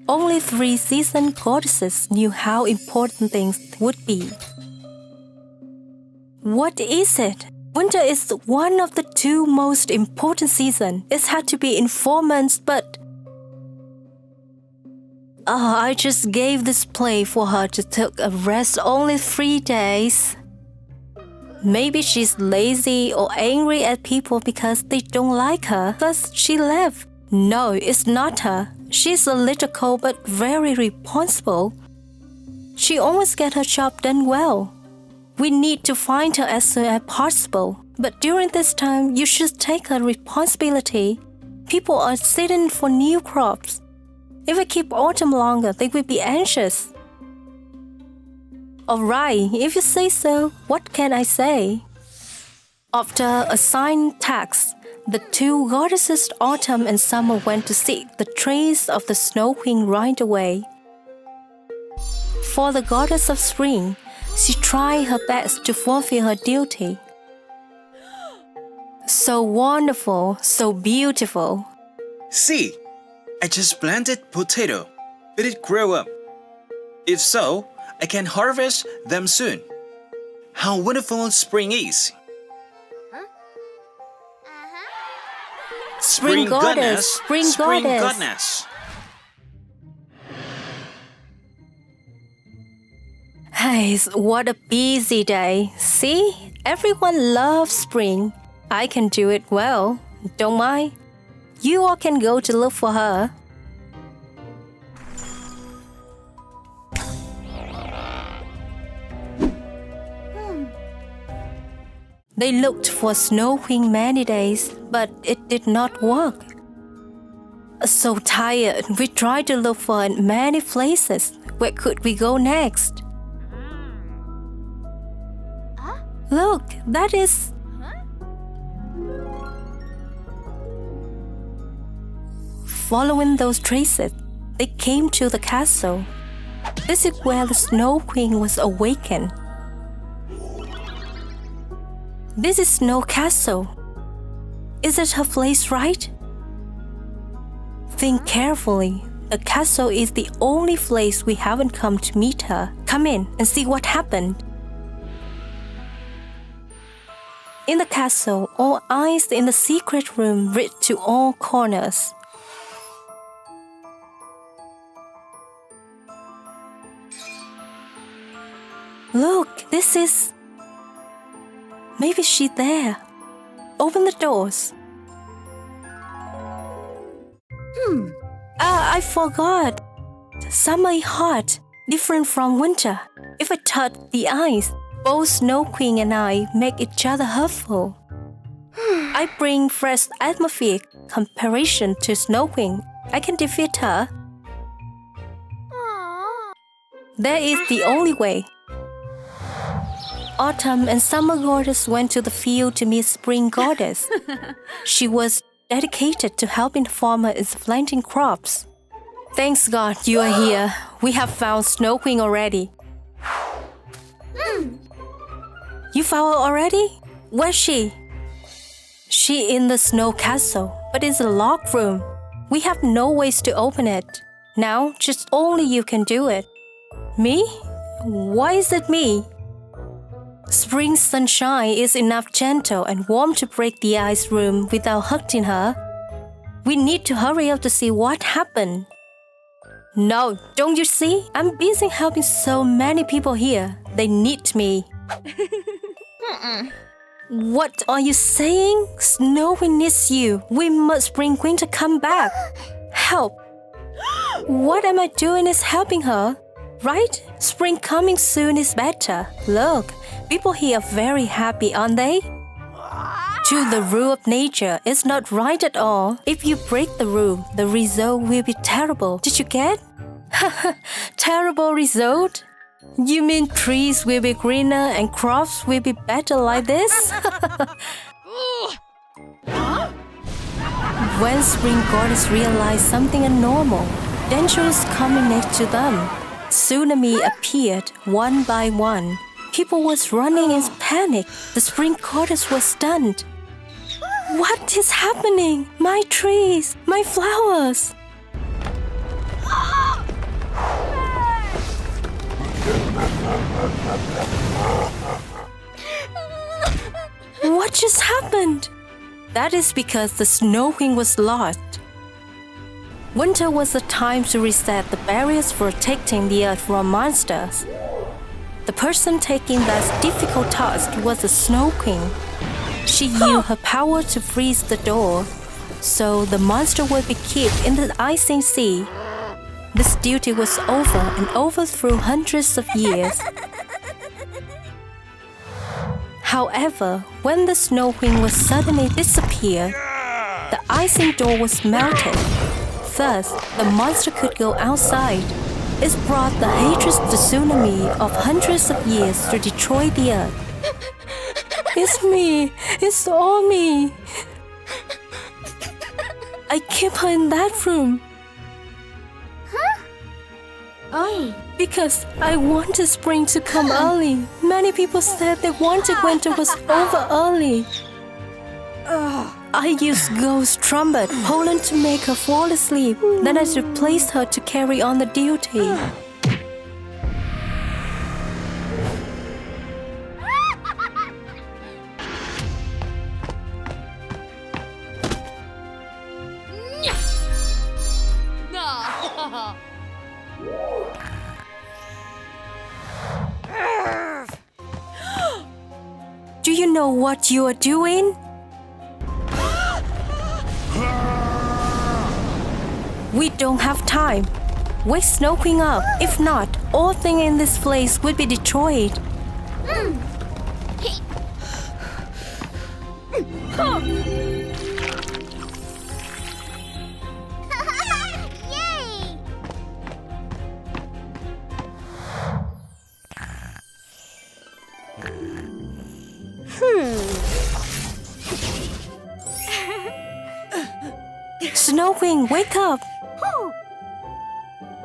Only 3 seasoned goddesses knew how important things would be. What is it? Winter is one of the 2 most important seasons. It had to be in 4 months, but I just gave this play for her to take a rest only 3 days. Maybe she's lazy or angry at people because they don't like her, thus she left. No, it's not her. She's a little cold but very responsible. She always gets her job done well. We need to find her as soon as possible. But during this time, you should take her responsibility. People are sitting for new crops. If we keep autumn longer, they will be anxious. Alright, if you say so, what can I say? After a signed tax, the 2 goddesses Autumn and Summer went to seek the trace of the Snow Queen right away. For the goddess of spring, she tried her best to fulfill her duty. So wonderful, so beautiful. See, I just planted potato. Will it grow up? If so, I can harvest them soon. How wonderful spring is! Spring goddess, spring goddess. Hey, what a busy day. See, everyone loves spring. I can do it well, don't I? You all can go to look for her. They looked for Snow Queen many days, but it did not work. So tired, we tried to look for her in many places. Where could we go next? Look, that is... Following those traces, they came to the castle. This is where the Snow Queen was awakened. This is Snow Castle. Is it her place, right? Think carefully. The castle is the only place we haven't come to meet her. Come in and see what happened. In the castle, all eyes in the secret room reach to all corners. Look, this is... Maybe she's there. Open the doors. I forgot. Summer is hot, different from winter. If I touch the ice, both Snow Queen and I make each other hurtful. I bring fresh atmosphere comparison to Snow Queen. I can defeat her. That is the only way. Autumn and Summer Goddess went to the field to meet Spring Goddess. She was dedicated to helping the farmer in planting crops. Thanks God you are here. We have found Snow Queen already. You found her already? Where's she? She in the snow castle, but it's a locked room. We have no ways to open it. Now, just only you can do it. Me? Why is it me? Spring sunshine is enough gentle and warm to break the ice room without hurting her. We need to hurry up to see what happened. No, don't you see? I'm busy helping so many people here. They need me. What are you saying? Snowy needs you. We must bring Queen to come back. Help. What am I doing is helping her, right? Spring coming soon is better. Look, people here are very happy, aren't they? To the rule of nature is not right at all. If you break the rule, the result will be terrible. Did you get? Terrible result? You mean trees will be greener and crops will be better like this? When spring goddess realized something abnormal, danger was coming next to them. Tsunami appeared one by one. People was running in panic. The spring goddess was stunned. What is happening? My trees, my flowers. What just happened? That is because the Snow Queen was lost. Winter was the time to reset the barriers protecting the earth from monsters. The person taking that difficult task was the Snow Queen. She used her power to freeze the door, so the monster would be kept in the icing sea. This duty was over and over through hundreds of years. However, when the Snow Queen was suddenly disappeared, the icing door was melted. Thus, the monster could go outside. It brought the hatred tsunami of hundreds of years to destroy the earth. It's me. It's all me. I kept her in that room. Because I wanted spring to come early. Many people said they wanted winter was over early. I used ghost trumpet pollen to make her fall asleep. Then I replaced her to carry on the duty. Do you know what you are doing? We don't have time. Wake Snow Queen up. If not, all things in this place will be destroyed. Snow Queen, wake up!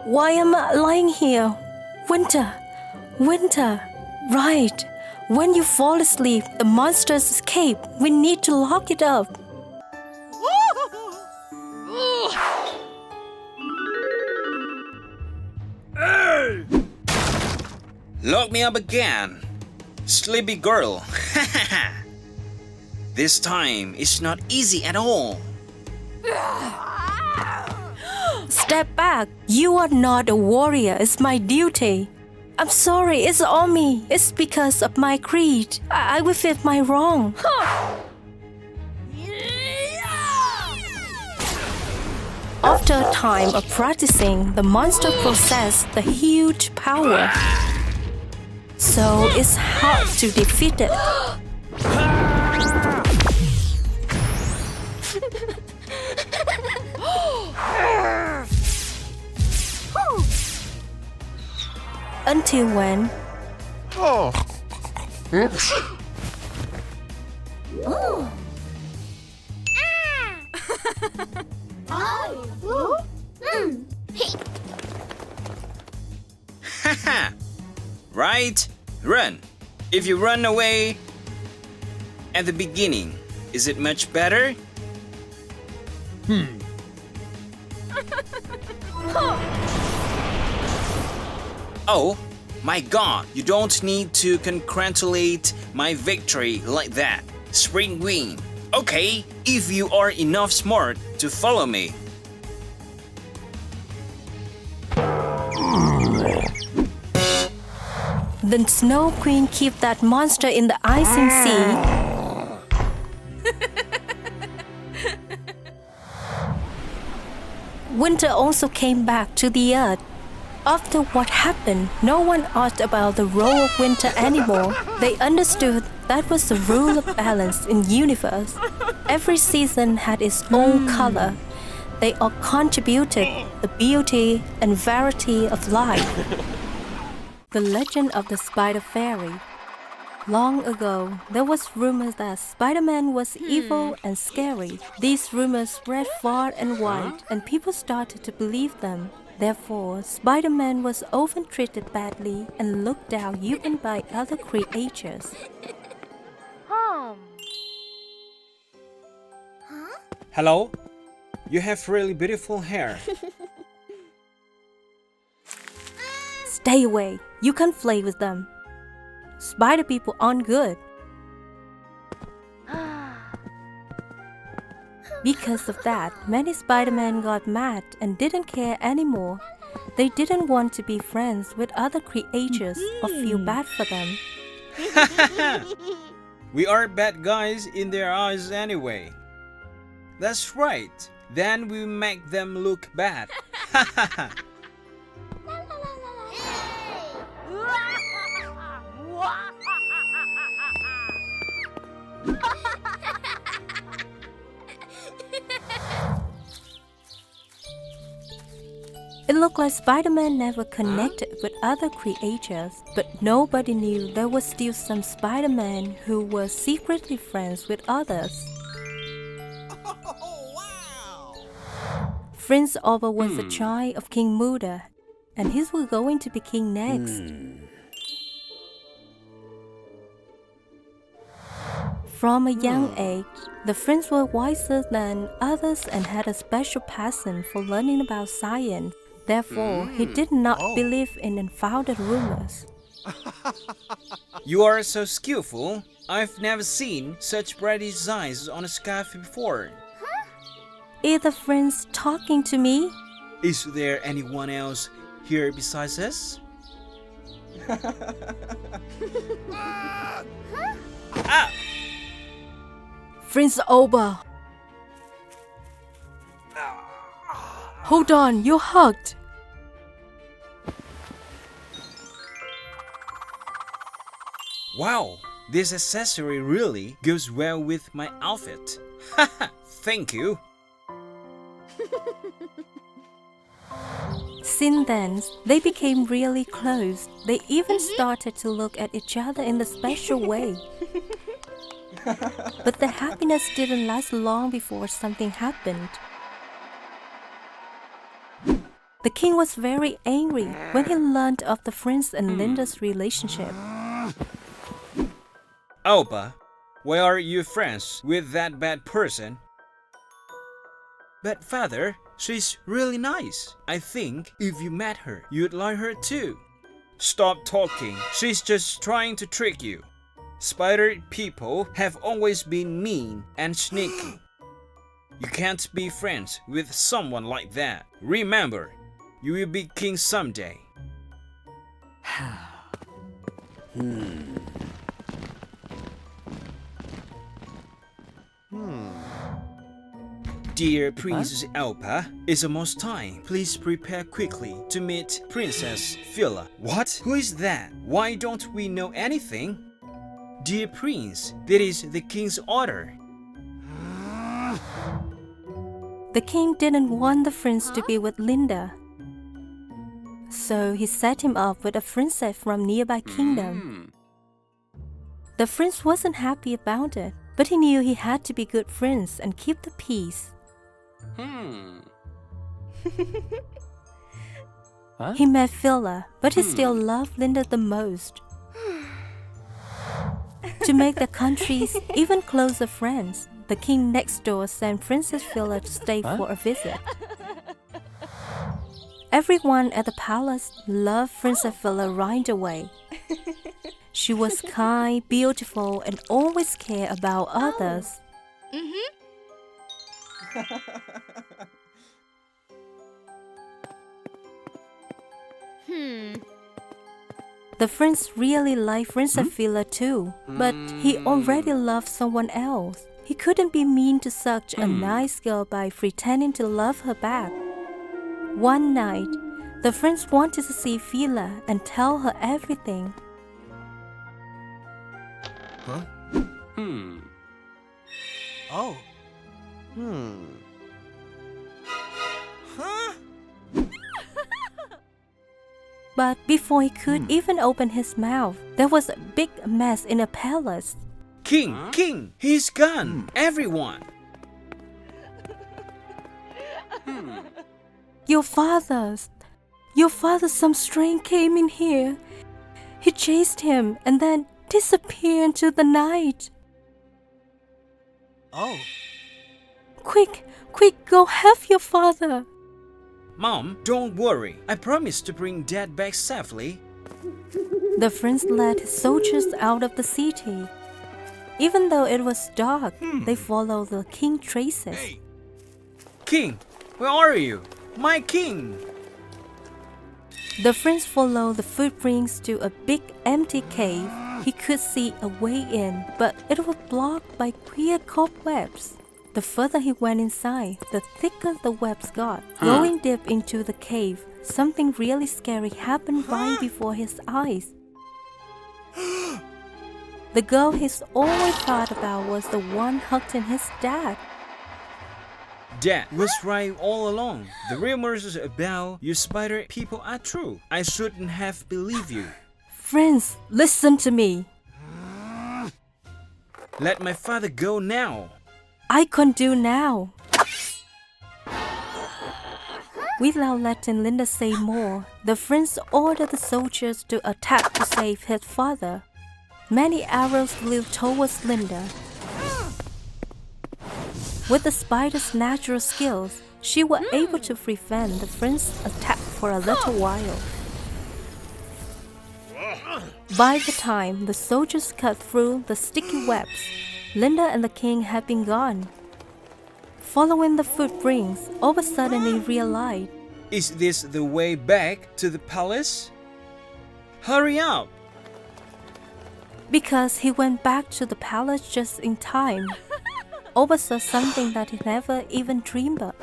Why am I lying here? Winter, winter. Right. When you fall asleep, the monsters escape. We need to lock it up. Hey! Lock me up again. Sleepy girl. This time, it's not easy at all. Step back. You are not a warrior. It's my duty. I'm sorry. It's all me. It's because of my creed. I will fix my wrong. After a time of practicing, the monster possessed the huge power. So it's hard to defeat it. Until when? Oops. Haha! Right? Run. If you run away at the beginning, is it much better? Oh, my God, you don't need to congratulate my victory like that. Spring Queen, Okay, if you are enough smart to follow me. The Snow Queen kept that monster in the icing sea. Winter also came back to the earth. After what happened, no one asked about the role of winter anymore. They understood that was the rule of balance in the universe. Every season had its own color. They all contributed the beauty and variety of life. The legend of the Spider Fairy. Long ago, there was rumors that Spider-Man was evil and scary. These rumors spread far and wide, and people started to believe them. Therefore, Spider-Man was often treated badly and looked down even by other creatures. Hello? You have really beautiful hair. Stay away. You can't play with them. Spider people aren't good. Because of that, many Spider-Men got mad and didn't care anymore. They didn't want to be friends with other creatures or feel bad for them. We are bad guys in their eyes anyway. That's right. Then we make them look bad. It looked like Spider-Man never connected with other creatures, but nobody knew there was still some Spider-Man who were secretly friends with others. Prince Orba was a child of King Muda, and he was going to be king next. From a young age, the friends were wiser than others and had a special passion for learning about science. Therefore, he did not believe in unfounded rumors. You are so skillful. I've never seen such bright designs on a scarf before. Is the friends talking to me? Is there anyone else here besides us? Ah! Prince Orba. Hold on, you're hugged. Wow, this accessory really goes well with my outfit. Haha, thank you. Since then, they became really close. They even started to look at each other in a special way. But the happiness didn't last long before something happened. The king was very angry when he learned of the Prince and Linda's relationship. Orba, why are you friends with that bad person? But father, she's really nice. I think if you met her, you'd like her too. Stop talking. She's just trying to trick you. Spider people have always been mean and sneaky. You can't be friends with someone like that. Remember, you will be king someday. Dear Princess Orba, it's almost time. Please prepare quickly to meet Princess Phila. What? Who is that? Why don't we know anything? Dear Prince, that is the king's order. The king didn't want the prince to be with Linda. So he set him up with a princess from nearby kingdom. The prince wasn't happy about it, but he knew he had to be good prince and keep the peace. He met Phila, but he still loved Linda the most. To make the countries even closer friends, the king next door sent Princess Phila to stay for a visit. Everyone at the palace loved Princess Phila right away. She was kind, beautiful, and always cared about others. The prince really liked Princess Phila too, but he already loved someone else. He couldn't be mean to such a nice girl by pretending to love her back. One night, the prince wanted to see Phila and tell her everything. Huh? Oh. Huh? But before he could even open his mouth, there was a big mess in the palace. King, he's gone. Everyone. Your father, some strain came in here. He chased him and then disappeared into the night. Oh. Quick, go help your father. Mom, don't worry. I promise to bring Dad back safely. The prince led his soldiers out of the city. Even though it was dark, they followed the king's traces. Hey. King, where are you? My king! The prince followed the footprints to a big empty cave. He could see a way in, but it was blocked by queer cobwebs. The further he went inside, the thicker the webs got. Going deep into the cave, something really scary happened right before his eyes. The girl he's always thought about was the one hugging his dad. Dad was right all along. The rumors about you spider people are true. I shouldn't have believed you. Friends, listen to me. Let my father go now. I can do now. Without letting Linda say more, the prince ordered the soldiers to attack to save his father. Many arrows flew towards Linda. With the spider's natural skills, she was able to prevent the prince's attack for a little while. By the time the soldiers cut through the sticky webs, Linda and the king had been gone. Following the footprints, all of a sudden he realized, is this the way back to the palace? Hurry up! Because he went back to the palace just in time. Oversaw something that he never even dreamed of.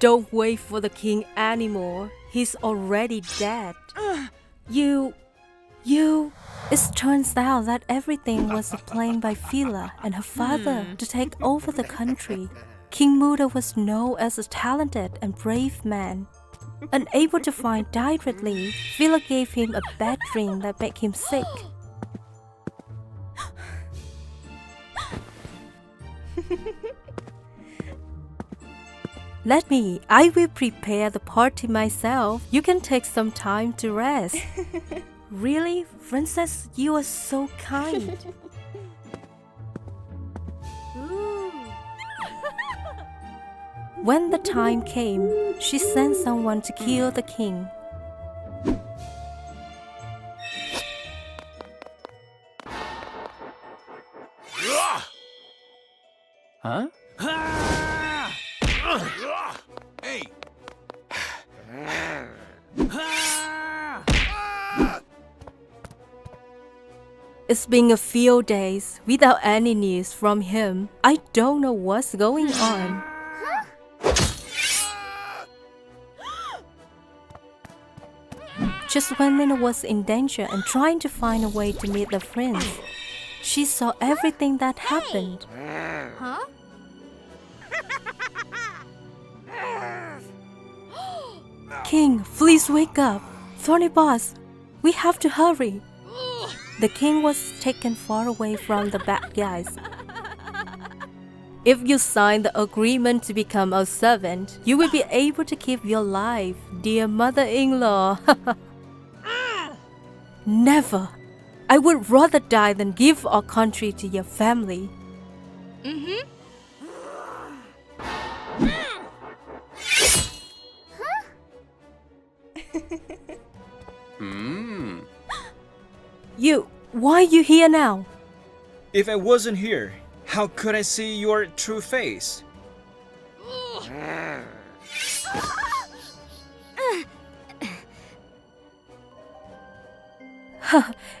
Don't wait for the king anymore. He's already dead. It turns out that everything was a plan by Phila and her father to take over the country. King Muda was known as a talented and brave man. Unable to find directly, Phila gave him a bad dream that made him sick. I will prepare the party myself. You can take some time to rest. Really, Princess, you are so kind. When the time came, she sent someone to kill the king. Huh? Hey! It's been a few days without any news from him. I don't know what's going on. Just when Lena was in danger and trying to find a way to meet the prince, she saw everything that happened. Huh? King, please wake up. Thorny boss, we have to hurry. The king was taken far away from the bad guys. If you sign the agreement to become our servant, you will be able to keep your life, dear mother-in-law. Never. I would rather die than give our country to your family. Why are you here now? If I wasn't here, how could I see your true face?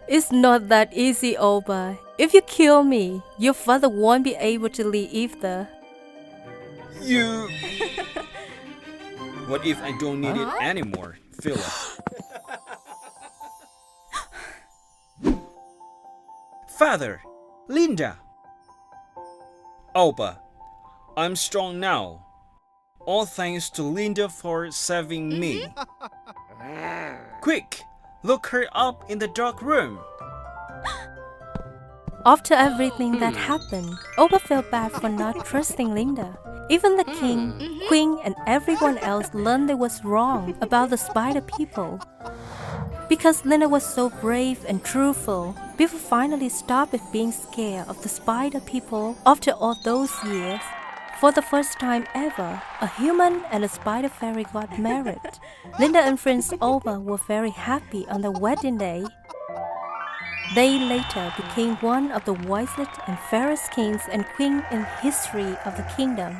It's not that easy, Oba. If you kill me, your father won't be able to leave either. You... What if I don't need it anymore, Philip? Father, Linda. Oba, I'm strong now. All thanks to Linda for saving me. Quick, look her up in the dark room. After everything that happened, Oba felt bad for not trusting Linda. Even the king, queen, and everyone else learned they was wrong about the spider people. Because Linda was so brave and truthful, people finally stopped being scared of the spider people after all those years. For the first time ever, a human and a spider fairy got married. Linda and Prince Oba were very happy on their wedding day. They later became one of the wisest and fairest kings and queens in history of the kingdom.